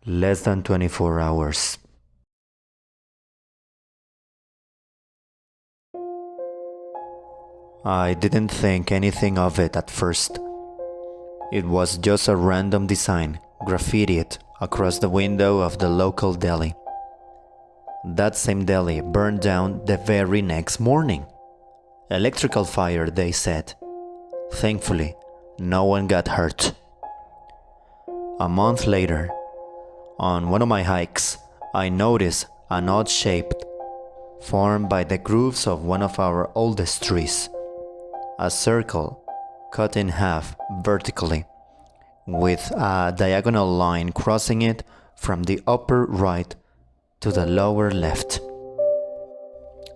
Less than 24 hours. I didn't think anything of it at first. It was just a random design graffitied across the window of the local deli. That same deli burned down the very next morning. Electrical fire, they said. Thankfully, no one got hurt. A month later, on one of my hikes, I noticed an odd shape formed by the grooves of one of our oldest trees. A circle cut in half vertically, with a diagonal line crossing it from the upper right to the lower left.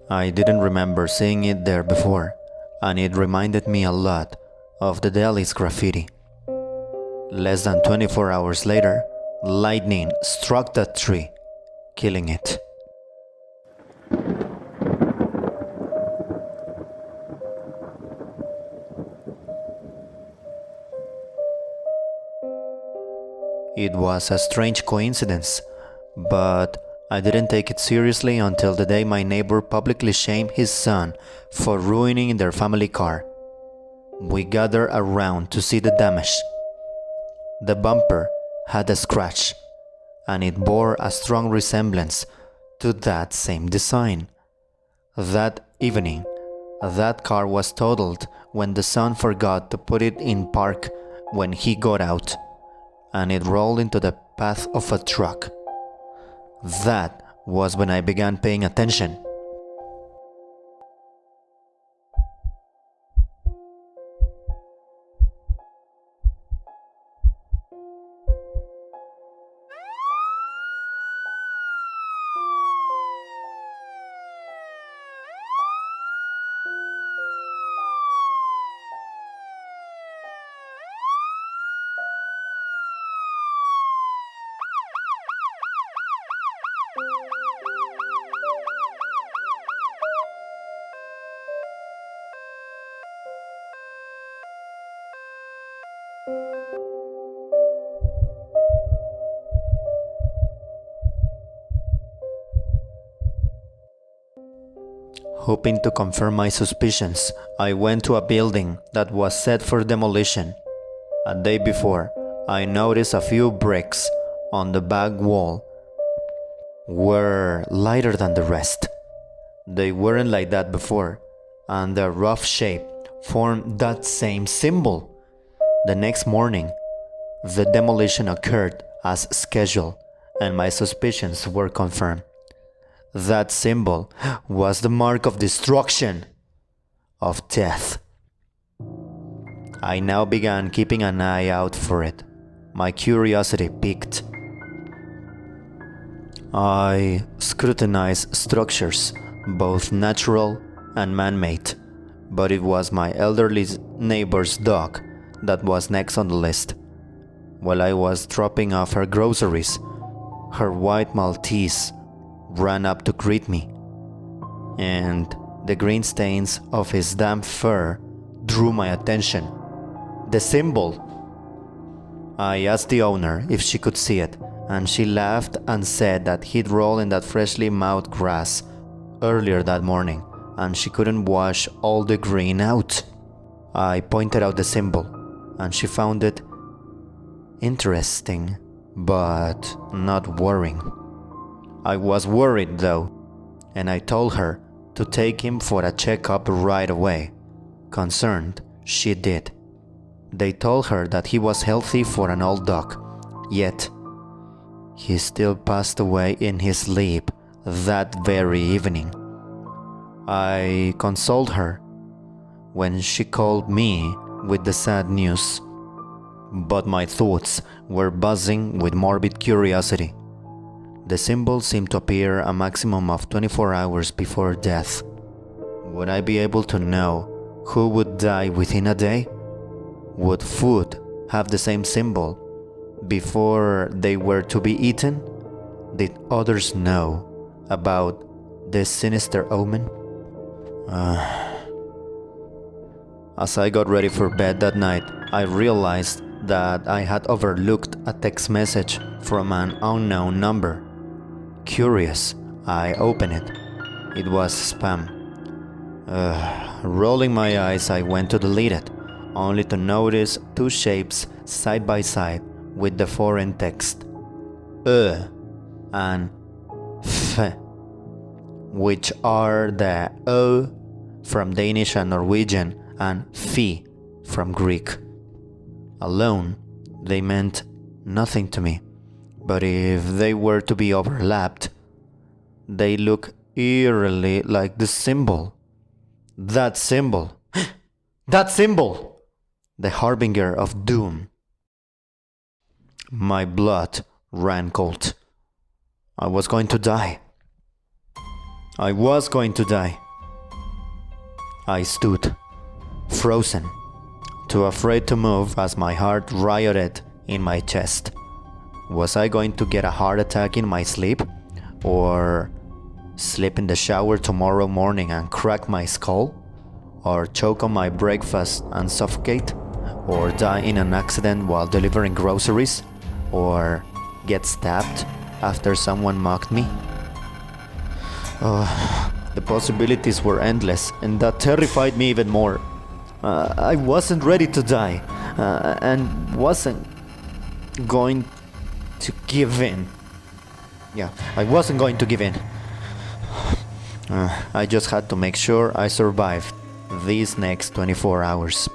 I didn't remember seeing it there before, and it reminded me a lot of the deli's graffiti. Less than 24 hours later, lightning struck that tree, killing it. It was a strange coincidence, but I didn't take it seriously until the day my neighbor publicly shamed his son for ruining their family car. We gathered around to see the damage. The bumper had a scratch, and it bore a strong resemblance to that same design. That evening, that car was totaled when the son forgot to put it in park when he got out, and it rolled into the path of a truck. That was when I began paying attention. Hoping to confirm my suspicions, I went to a building that was set for demolition. A day before, I noticed a few bricks on the back wall were lighter than the rest. They weren't like that before, and the rough shape formed that same symbol. The next morning, the demolition occurred as scheduled, and my suspicions were confirmed. That symbol was the mark of destruction, of death. I now began keeping an eye out for it. My curiosity piqued. I scrutinized structures, both natural and man-made, but it was my elderly neighbor's dog that was next on the list. While I was dropping off her groceries, her white Maltese ran up to greet me, and the green stains of his damp fur drew my attention. The symbol! I asked the owner if she could see it, and she laughed and said that he'd rolled in that freshly mowed grass earlier that morning, and she couldn't wash all the green out. I pointed out the symbol, and she found it interesting, but not worrying. I was worried though, and I told her to take him for a checkup right away. Concerned, she did. They told her that he was healthy for an old dog, yet he still passed away in his sleep that very evening. I consoled her when she called me with the sad news, but my thoughts were buzzing with morbid curiosity. The symbol seemed to appear a maximum of 24 hours before death. Would I be able to know who would die within a day? Would food have the same symbol before they were to be eaten? Did others know about this sinister omen? As I got ready for bed that night, I realized that I had overlooked a text message from an unknown number. Curious, I opened it. It was spam. Rolling my eyes, I went to delete it, only to notice two shapes side by side with the foreign text. And F, which are the O from Danish and Norwegian and Fi from Greek. Alone, they meant nothing to me, but if they were to be overlapped, they look eerily like the symbol. That symbol! That symbol! The harbinger of doom. My blood ran cold. I was going to die. I was going to die. I stood, frozen, too afraid to move as my heart rioted in my chest. Was I going to get a heart attack in my sleep? Or sleep in the shower tomorrow morning and crack my skull? Or choke on my breakfast and suffocate? Or die in an accident while delivering groceries? Or get stabbed after someone mocked me? The possibilities were endless, and that terrified me even more. I wasn't ready to die, and wasn't going to give in. I wasn't going to give in. I just had to make sure I survived these next 24 hours.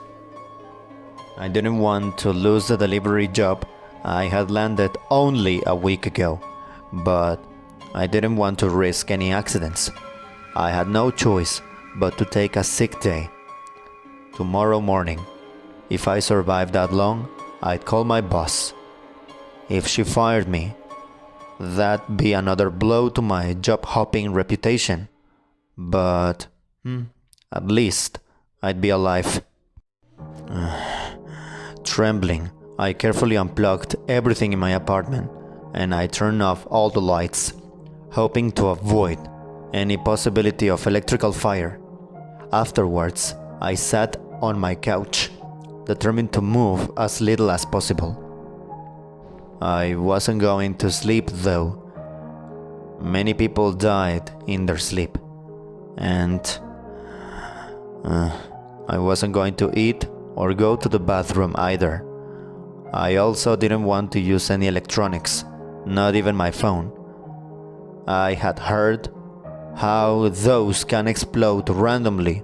I didn't want to lose the delivery job I had landed only a week ago, but I didn't want to risk any accidents. I had no choice but to take a sick day. Tomorrow morning, if I survived that long, I'd call my boss. If she fired me, that'd be another blow to my job-hopping reputation. But at least I'd be alive. Trembling, I carefully unplugged everything in my apartment, and I turned off all the lights, hoping to avoid any possibility of electrical fire. Afterwards, I sat on my couch, determined to move as little as possible. I wasn't going to sleep though. Many people died in their sleep, and I wasn't going to eat or go to the bathroom either. I also didn't want to use any electronics, not even my phone. I had heard how those can explode randomly.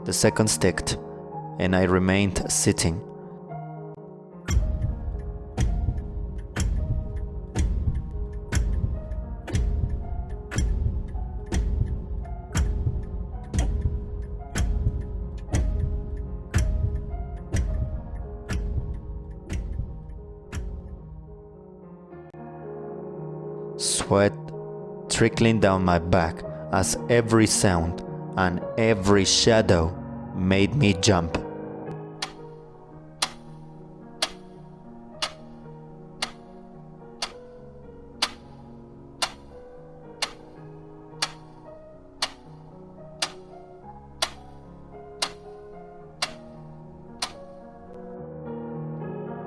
The seconds ticked, and I remained sitting. Sweat trickling down my back as every sound and every shadow made me jump.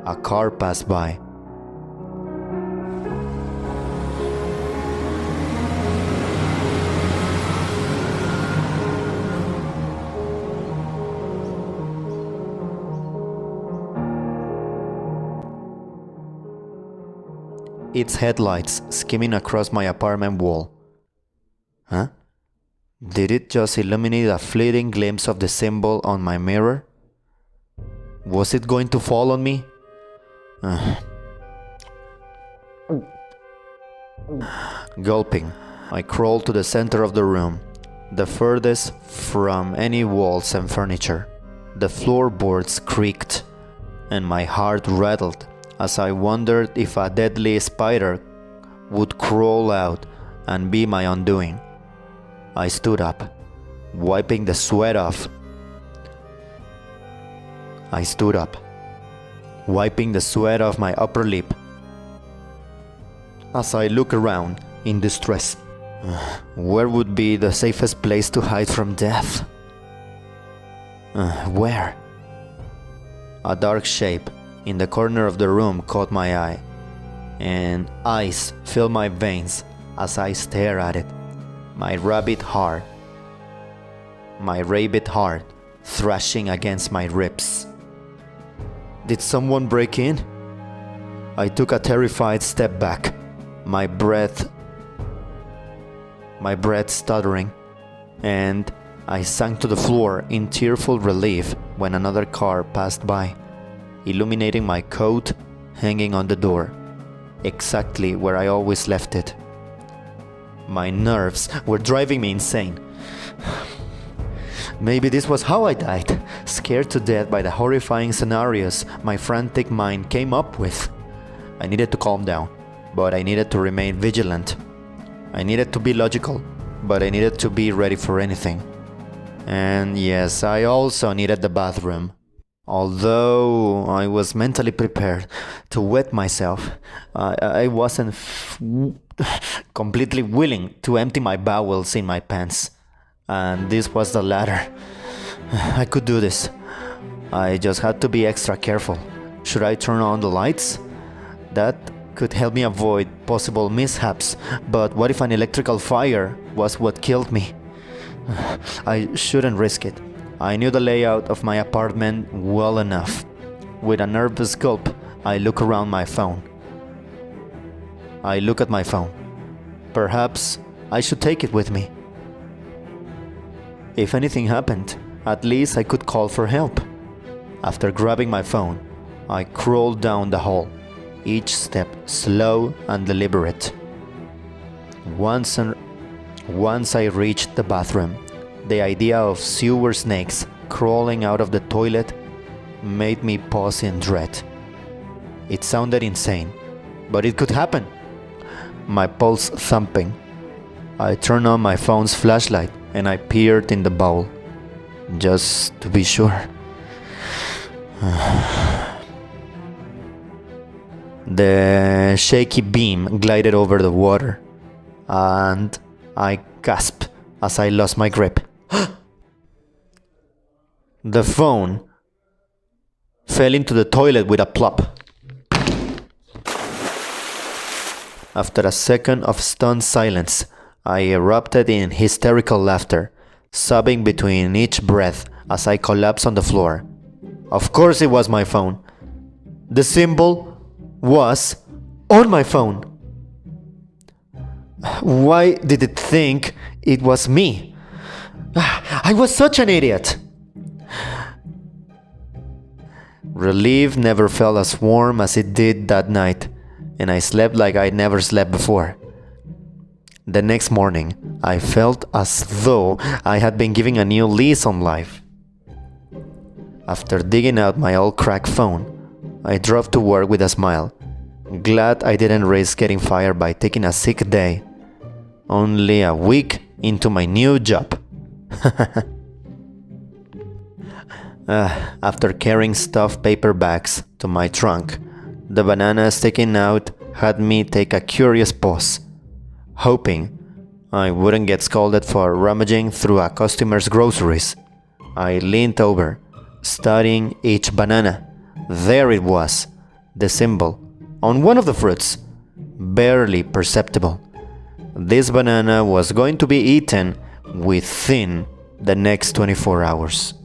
A car passed by. Its headlights skimming across my apartment wall. Huh? Did it just illuminate a fleeting glimpse of the symbol on my mirror? Was it going to fall on me? Gulping, I crawled to the center of the room, the furthest from any walls and furniture. The floorboards creaked, and my heart rattled as I wondered if a deadly spider would crawl out and be my undoing. I stood up, wiping the sweat off. Wiping the sweat off my upper lip as I look around in distress. Where would be the safest place to hide from death? Where? A dark shape in the corner of the room caught my eye, and ice filled my veins as I stared at it. My rabid heart thrashing against my ribs. Did someone break in? I took a terrified step back, my breath stuttering, and I sank to the floor in tearful relief when another car passed by, illuminating my coat hanging on the door, exactly where I always left it. My nerves were driving me insane. Maybe this was how I died, scared to death by the horrifying scenarios my frantic mind came up with. I needed to calm down, but I needed to remain vigilant. I needed to be logical, but I needed to be ready for anything. And yes, I also needed the bathroom. Although I was mentally prepared to wet myself, I wasn't completely willing to empty my bowels in my pants. And this was the latter. I could do this. I just had to be extra careful. Should I turn on the lights? That could help me avoid possible mishaps, but what if an electrical fire was what killed me? I shouldn't risk it. I knew the layout of my apartment well enough. With a nervous gulp, I look at my phone. Perhaps I should take it with me. If anything happened, at least I could call for help. After grabbing my phone, I crawled down the hall, each step slow and deliberate. Once I reached the bathroom, the idea of sewer snakes crawling out of the toilet made me pause in dread. It sounded insane, but it could happen. My pulse thumping, I turned on my phone's flashlight and I peered in the bowl, just to be sure. The shaky beam glided over the water, and I gasped as I lost my grip. The phone fell into the toilet with a plop. After a second of stunned silence, I erupted in hysterical laughter, sobbing between each breath as I collapsed on the floor. Of course it was my phone. The symbol was on my phone. Why did it think it was me? I was such an idiot. Relief never felt as warm as it did that night, and I slept like I'd never slept before. The next morning, I felt as though I had been given a new lease on life. After digging out my old cracked phone, I drove to work with a smile, glad I didn't risk getting fired by taking a sick day, only a week into my new job. After carrying stuffed paper bags to my trunk, the banana sticking out had me take a curious pause, hoping I wouldn't get scolded for rummaging through a customer's groceries. I leaned over, studying each banana. There it was, the symbol, on one of the fruits, barely perceptible. This banana was going to be eaten within the next 24 hours.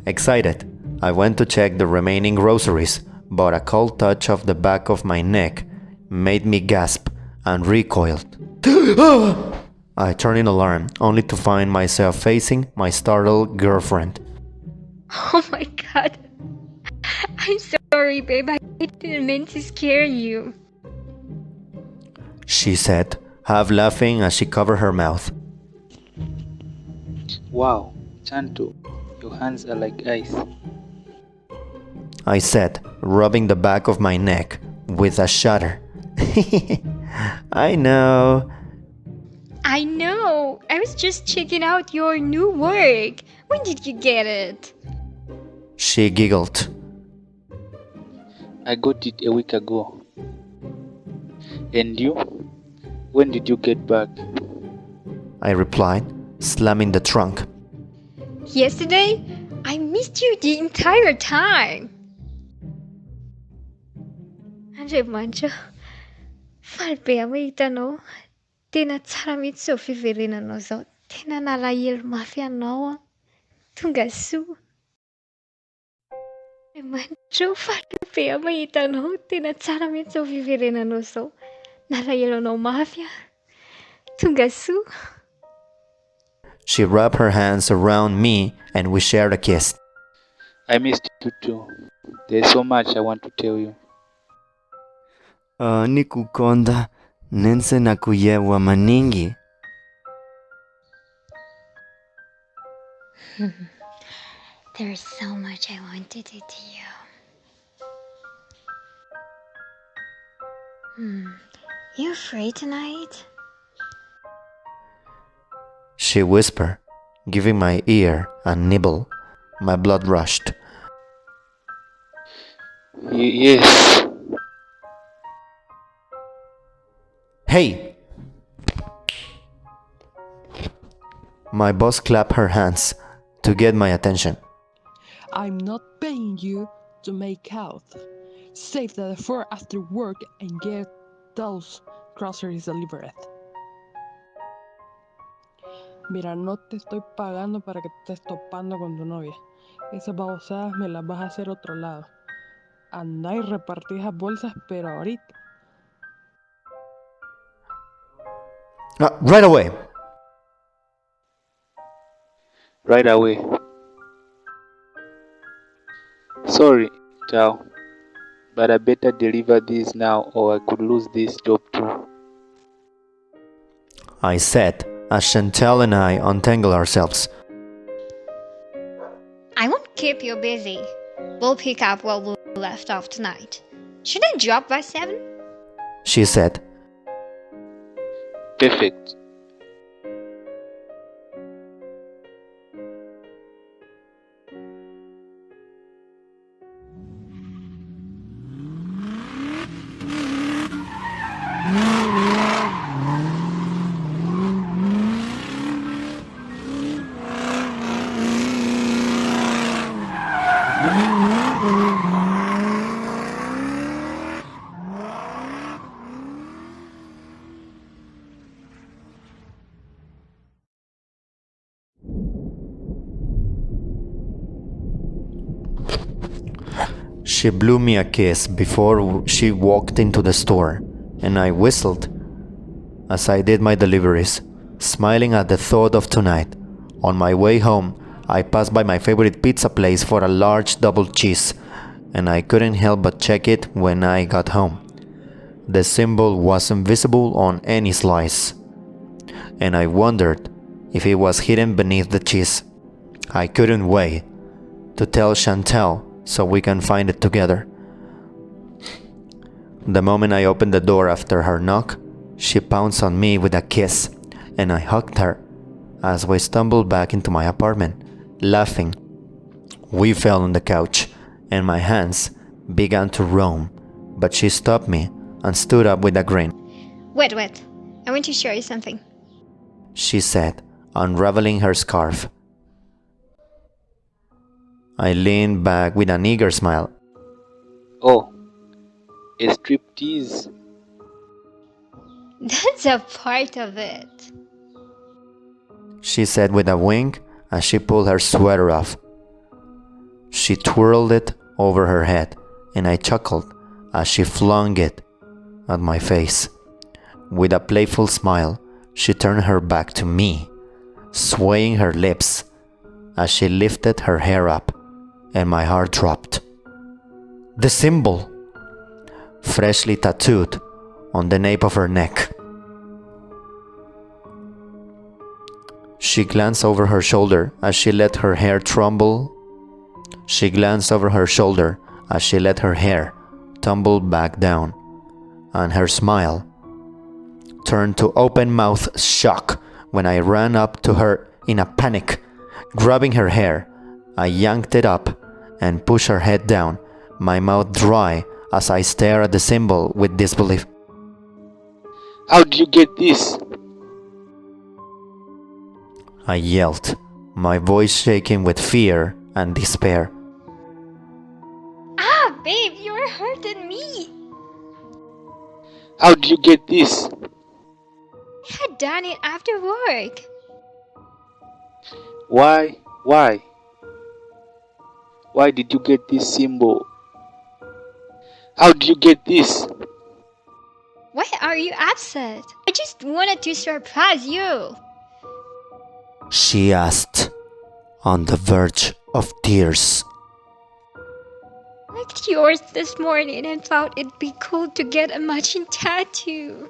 Excited, I went to check the remaining groceries, but a cold touch of the back of my neck made me gasp and recoiled. I turned in alarm, only to find myself facing my startled girlfriend. Oh my god. I'm sorry, babe. I didn't mean to scare you. She said, half laughing as she covered her mouth. Wow, Chanto, your hands are like ice. I said, rubbing the back of my neck with a shudder. I know. I was just checking out your new work. When did you get it? She giggled. I got it a week ago. And you? When did you get back? I replied, slamming the trunk. Yesterday? I missed you the entire time. Andray manitra, faly be aho hitanao. Tena tsara mihitsy izao fiverenanao izao. Tena nalahelo mafy anao. Tonga soa. Andray manitra, faly be aho hitanao. Tena tsara mihitsy izao fiverenanao izao. Nalahelo anao mafy. Tonga soa. She wrapped her hands around me and we shared a kiss. I missed you too. There's so much I want to tell you. Nikukonda, nense nakuyewa maningi. There's so much I want to do to you. You free tonight? She whispered, giving my ear a nibble. My blood rushed. Yes. Hey! My boss clapped her hands to get my attention. I'm not paying you to make out. Save that effort after work and get those groceries delivered. Mira, no te estoy pagando para que te estés topando con tu novia. Esas babosadas me las vas a hacer otro lado. Andá y repartí esas bolsas, pero ahorita. Right away! Right away. Sorry, Tao, but I better deliver this now or I could lose this job too. I said as Chantal and I untangled ourselves. I won't keep you busy. We'll pick up where we left off tonight. Should I drop by 7? She said. Perfect. She blew me a kiss before she walked into the store, and I whistled as I did my deliveries, smiling at the thought of tonight. On my way home, I passed by my favorite pizza place for a large double cheese, and I couldn't help but check it when I got home. The symbol wasn't visible on any slice, and I wondered if it was hidden beneath the cheese. I couldn't wait to tell Chantal so we can find it together. The moment I opened the door after her knock, she pounced on me with a kiss, and I hugged her as we stumbled back into my apartment, laughing. We fell on the couch, and my hands began to roam, but she stopped me and stood up with a grin. Wait. I want to show you something. She said, unraveling her scarf. I leaned back with an eager smile. Oh, a striptease. That's a part of it. She said with a wink as she pulled her sweater off. She twirled it over her head, and I chuckled as she flung it at my face. With a playful smile, she turned her back to me, swaying her lips as she lifted her hair up, and my heart dropped. The symbol, freshly tattooed on the nape of her neck. She glanced over her shoulder as she let her hair tumble. She glanced over her shoulder as she let her hair tumble back down, and her smile turned to open-mouthed shock when I ran up to her in a panic. Grabbing her hair, I yanked it up and pushed her head down, my mouth dry as I stared at the symbol with disbelief. How did you get this? I yelled, my voice shaking with fear and despair. Ah, babe, you're hurting me. How did you get this? I had done it after work. Why? Why did you get this symbol? How did you get this? Why are you upset? I just wanted to surprise you. She asked, on the verge of tears. I looked at yours this morning and thought it'd be cool to get a matching tattoo.